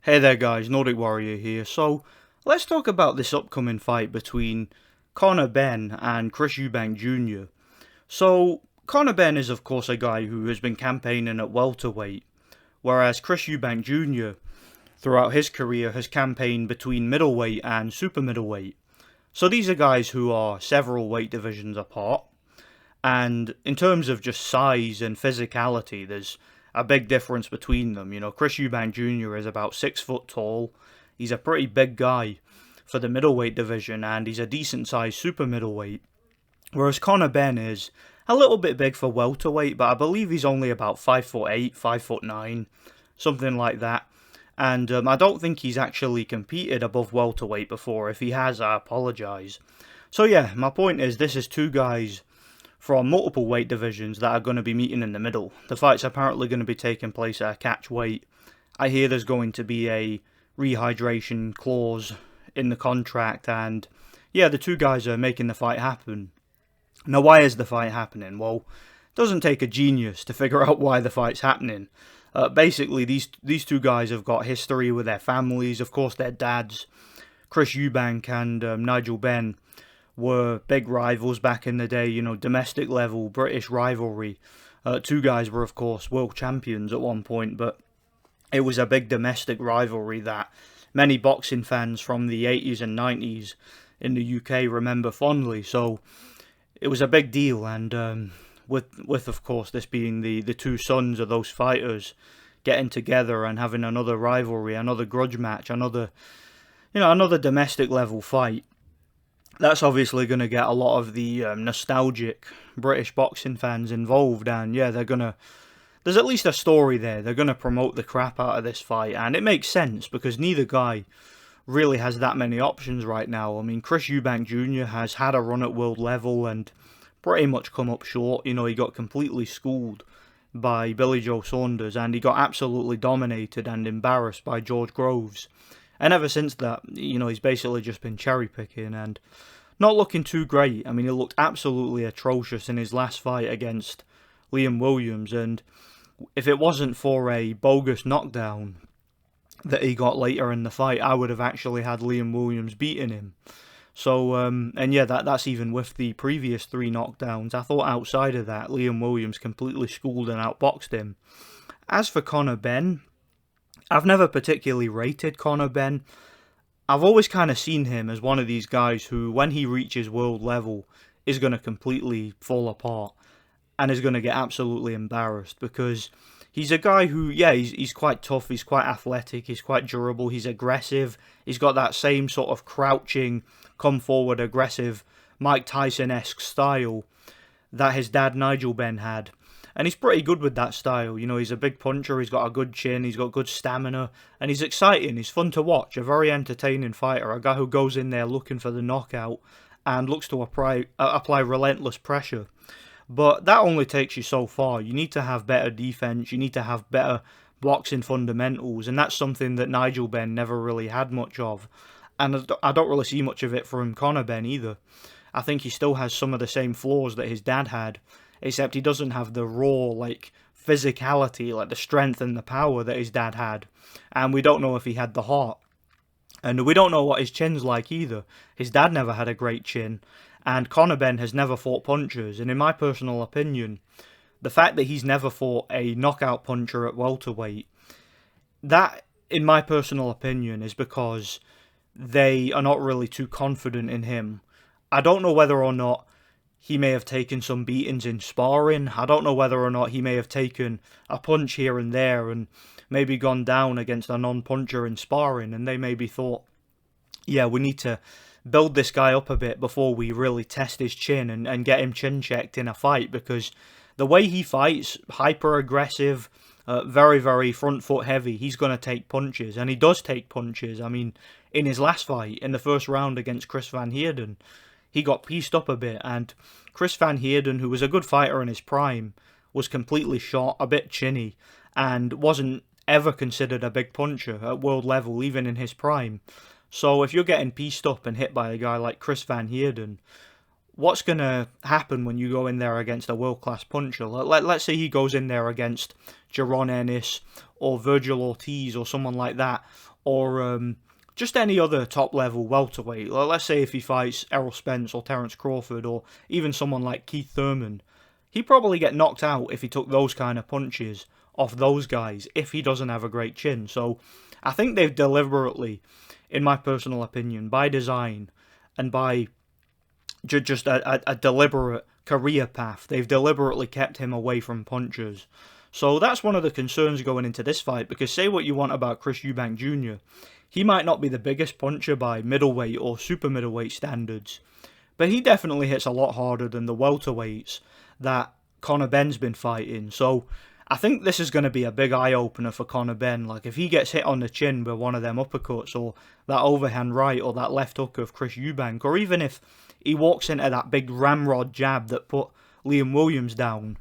Hey there guys, Nordic Warrior here. So, let's talk about this upcoming fight between Conor Benn and Chris Eubank Jr. So, Conor Benn is of course a guy who has been campaigning at welterweight, whereas Chris Eubank Jr. throughout his career has campaigned between middleweight and super middleweight. So these are guys who are several weight divisions apart, and in terms of just size and physicality, there's a big difference between them. Chris Eubank Jr. is about 6 foot tall. He's a pretty big guy for the middleweight division, and he's a decent sized super middleweight. Whereas Conor Benn is a little bit big for welterweight, but I believe he's only about 5'8", 5'9", something like that. And I don't think he's actually competed above welterweight before. If he has, I apologise. So yeah, my point is this is two guys from multiple weight divisions that are going to be meeting in the middle. The fight's apparently going to be taking place at a catch weight. I hear there's going to be a rehydration clause in the contract, and yeah, the two guys are making the fight happen. Now, why is the fight happening? Well, it doesn't take a genius to figure out why the fight's happening. Basically, these two guys have got history with their families. Of course, their dads, Chris Eubank and Nigel Benn, were big rivals back in the day, domestic level, British rivalry. Two guys were, of course, world champions at one point, but it was a big domestic rivalry that many boxing fans from the 80s and 90s in the UK remember fondly. So it was a big deal, and with of course this being the two sons of those fighters getting together and having another rivalry, another grudge match, another domestic level fight. That's obviously going to get a lot of the nostalgic British boxing fans involved, and yeah, there's at least a story there. They're going to promote the crap out of this fight, and it makes sense because neither guy really has that many options right now. I mean, Chris Eubank Jr. has had a run at world level and pretty much come up short. He got completely schooled by Billy Joe Saunders, and he got absolutely dominated and embarrassed by George Groves. And ever since that, he's basically just been cherry picking and not looking too great. I mean, he looked absolutely atrocious in his last fight against Liam Williams, and if it wasn't for a bogus knockdown that he got later in the fight, I would have actually had Liam Williams beating him. So, and yeah, that's even with the previous three knockdowns. I thought outside of that, Liam Williams completely schooled and outboxed him. As for Conor Benn, I've never particularly rated Conor Benn. I've always kind of seen him as one of these guys who, when he reaches world level, is going to completely fall apart and is going to get absolutely embarrassed, because he's a guy who, yeah, he's quite tough, he's quite athletic, he's quite durable, he's aggressive, he's got that same sort of crouching, come forward, aggressive, Mike Tyson-esque style that his dad Nigel Benn had. And he's pretty good with that style. He's a big puncher, he's got a good chin, he's got good stamina, and he's exciting, he's fun to watch, a very entertaining fighter, a guy who goes in there looking for the knockout and looks to apply relentless pressure. But that only takes you so far. You need to have better defense, you need to have better boxing fundamentals, and that's something that Nigel Benn never really had much of. And I don't really see much of it from Conor Benn either. I think he still has some of the same flaws that his dad had, except he doesn't have the raw, physicality, the strength and the power that his dad had. And we don't know if he had the heart. And we don't know what his chin's like either. His dad never had a great chin, and Conor Benn has never fought punchers. And in my personal opinion, the fact that he's never fought a knockout puncher at welterweight, that, in my personal opinion, is because they are not really too confident in him. I don't know whether or not he may have taken some beatings in sparring. I don't know whether or not he may have taken a punch here and there and maybe gone down against a non-puncher in sparring, and they maybe thought, yeah, we need to build this guy up a bit before we really test his chin and get him chin checked in a fight, because the way he fights, hyper aggressive, very, very front foot heavy, he's going to take punches, and he does take punches. I mean, in his last fight, in the first round against Chris Van Heerden, he got pieced up a bit, and Chris Van Heerden, who was a good fighter in his prime, was completely shot, a bit chinny, and wasn't ever considered a big puncher at world level, even in his prime. So if you're getting pieced up and hit by a guy like Chris Van Heerden, what's going to happen when you go in there against a world-class puncher? Let's say he goes in there against Jaron Ennis or Virgil Ortiz or someone like that, or just any other top-level welterweight. Let's say if he fights Errol Spence or Terence Crawford or even someone like Keith Thurman, he'd probably get knocked out if he took those kind of punches off those guys if he doesn't have a great chin. So I think they've deliberately, in my personal opinion, by design and by just a deliberate career path, they've deliberately kept him away from punchers. So that's one of the concerns going into this fight, because say what you want about Chris Eubank Jr., he might not be the biggest puncher by middleweight or super middleweight standards, but he definitely hits a lot harder than the welterweights that Conor Benn's been fighting. So I think this is going to be a big eye-opener for Conor Benn. Like, if he gets hit on the chin with one of them uppercuts, or that overhand right, or that left hook of Chris Eubank, or even if he walks into that big ramrod jab that put Liam Williams down,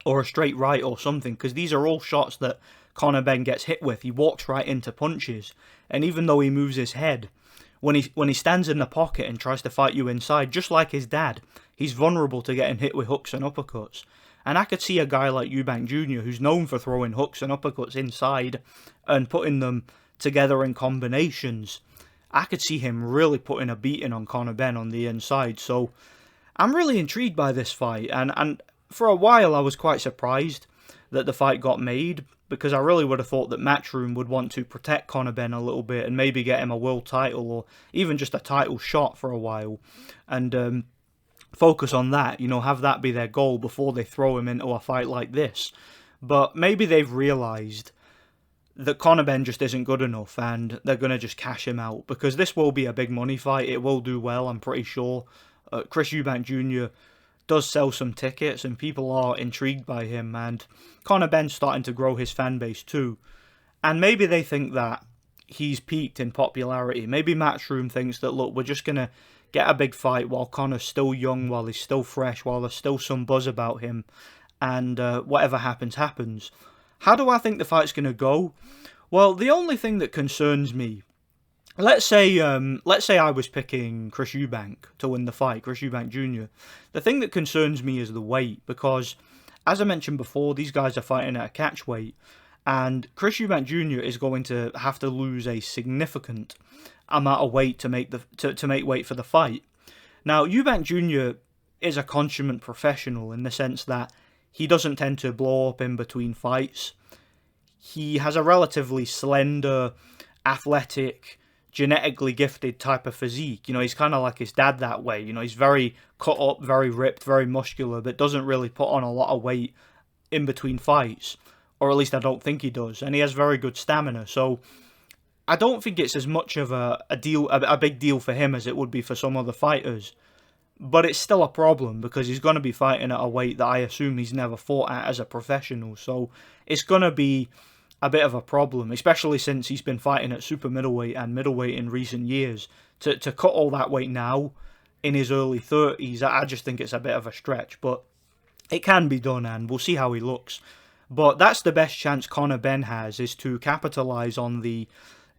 or a straight right or something, because these are all shots that Conor Benn gets hit with. He walks right into punches, and even though he moves his head, when he stands in the pocket and tries to fight you inside, just like his dad, he's vulnerable to getting hit with hooks and uppercuts. And I could see a guy like Eubank Jr., who's known for throwing hooks and uppercuts inside and putting them together in combinations, I could see him really putting a beating on Conor Benn on the inside. So I'm really intrigued by this fight, and for a while I was quite surprised that the fight got made, because I really would have thought that Matchroom would want to protect Conor Benn a little bit and maybe get him a world title or even just a title shot for a while, and focus on that, have that be their goal before they throw him into a fight like this. But maybe they've realised that Conor Benn just isn't good enough and they're going to just cash him out, because this will be a big money fight. It will do well, I'm pretty sure. Chris Eubank Jr. does sell some tickets and people are intrigued by him, and Conor Benn's starting to grow his fan base too. And maybe they think that he's peaked in popularity. Maybe Matchroom thinks that, look, we're just going to get a big fight while Conor's still young, while he's still fresh, while there's still some buzz about him, and whatever happens, happens. How do I think the fight's going to go? Well, the only thing that concerns me, let's say I was picking Chris Eubank to win the fight, Chris Eubank Jr. The thing that concerns me is the weight, because, as I mentioned before, these guys are fighting at a catch weight, and Chris Eubank Jr. is going to have to lose a significant amount of weight to make weight for the fight. Now, Eubank Jr. is a consummate professional in the sense that he doesn't tend to blow up in between fights. He has a relatively slender, athletic, genetically gifted type of physique. He's kind of like his dad that way. He's very cut up, very ripped, very muscular, but doesn't really put on a lot of weight in between fights. Or at least I don't think he does. And he has very good stamina. So I don't think it's as much of a big deal for him as it would be for some other fighters. But it's still a problem, because he's going to be fighting at a weight that I assume he's never fought at as a professional. So it's going to be a bit of a problem, especially since he's been fighting at super middleweight and middleweight in recent years. To cut all that weight now in his early 30s, I just think it's a bit of a stretch. But it can be done, and we'll see how he looks. But that's the best chance Conor Benn has, is to capitalise on the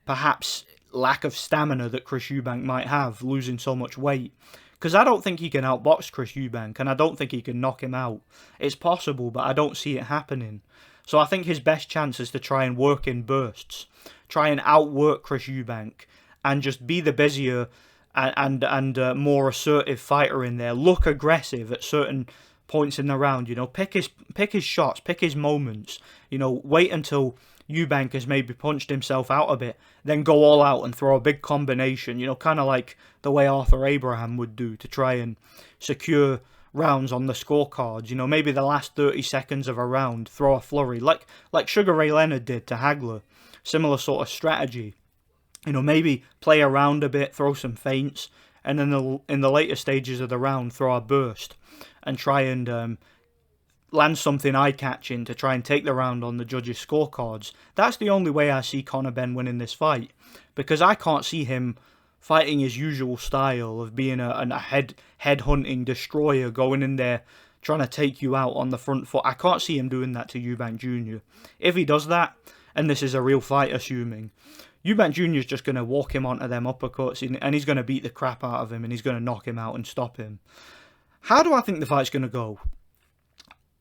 perhaps lack of stamina that Chris Eubank might have, losing so much weight. Because I don't think he can outbox Chris Eubank, and I don't think he can knock him out. It's possible, but I don't see it happening. So I think his best chance is to try and work in bursts, try and outwork Chris Eubank, and just be the busier and more assertive fighter in there. Look aggressive at certain points in the round. Pick his shots, pick his moments. Wait until Eubank has maybe punched himself out a bit, then go all out and throw a big combination, kind of like the way Arthur Abraham would do to try and secure rounds on the scorecards. Maybe the last 30 seconds of a round, throw a flurry, like Sugar Ray Leonard did to Hagler. Similar sort of strategy. Maybe play around a bit, throw some feints, and then in the later stages of the round, throw a burst and try and land something eye-catching to try and take the round on the judges' scorecards. That's the only way I see Conor Benn winning this fight, because I can't see him fighting his usual style of being a head-hunting destroyer, going in there trying to take you out on the front foot. I can't see him doing that to Eubank Jr. If he does that, and this is a real fight assuming, Eubank Jr. is just going to walk him onto them uppercuts, and he's going to beat the crap out of him, and he's going to knock him out and stop him. How do I think the fight's going to go?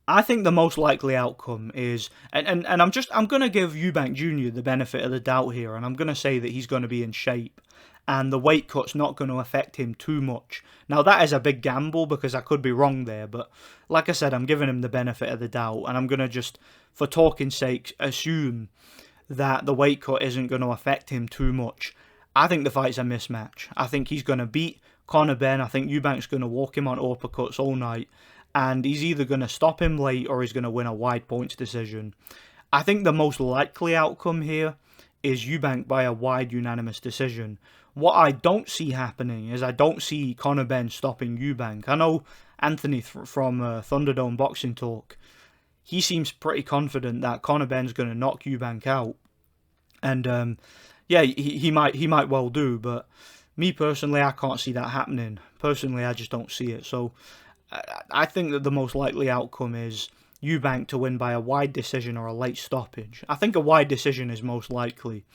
I think the most likely outcome is, and I'm going to give Eubank Jr. the benefit of the doubt here, and I'm going to say that he's going to be in shape, and the weight cut's not going to affect him too much. Now, that is a big gamble, because I could be wrong there, but like I said, I'm giving him the benefit of the doubt, and I'm going to just, for talking's sake, assume that the weight cut isn't going to affect him too much. I think the fight's a mismatch. I think he's going to beat Conor Benn. I think Eubank's going to walk him on uppercuts all night, and he's either going to stop him late or he's going to win a wide points decision. I think the most likely outcome here is Eubank by a wide unanimous decision. What I don't see happening is I don't see Conor Benn stopping Eubank. I know Anthony from Thunderdome Boxing Talk, he seems pretty confident that Conor Benn's going to knock Eubank out. And yeah, he might well do, but me personally, I can't see that happening. Personally, I just don't see it. So I think that the most likely outcome is Eubank to win by a wide decision or a late stoppage. I think a wide decision is most likely.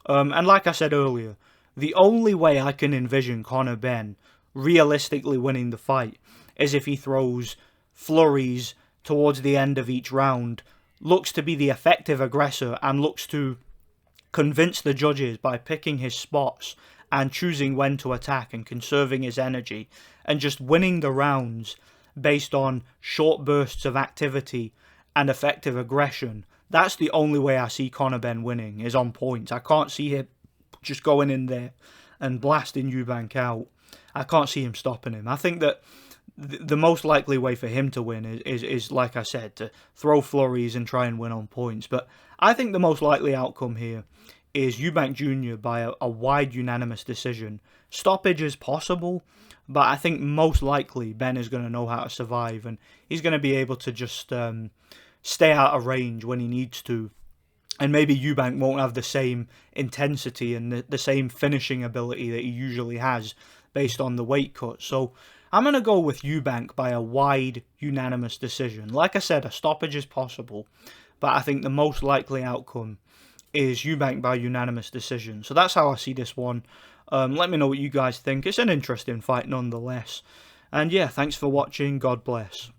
And like I said earlier, the only way I can envision Conor Benn realistically winning the fight is if he throws flurries towards the end of each round, looks to be the effective aggressor, and looks to convince the judges by picking his spots and choosing when to attack and conserving his energy and just winning the rounds based on short bursts of activity and effective aggression. That's the only way I see Conor Benn winning, is on points. I can't see him just going in there and blasting Eubank out. I can't see him stopping him. I think that the most likely way for him to win is like I said, to throw flurries and try and win on points. But I think the most likely outcome here is Eubank Jr. by a wide unanimous decision. Stoppage is possible, but I think most likely Benn is going to know how to survive, and he's going to be able to just stay out of range when he needs to. And maybe Eubank won't have the same intensity and the same finishing ability that he usually has based on the weight cut. So I'm going to go with Eubank by a wide unanimous decision. Like I said, a stoppage is possible, but I think the most likely outcome is Eubank by unanimous decision. So that's how I see this one. Let me know what you guys think. It's an interesting fight nonetheless. And yeah, thanks for watching. God bless.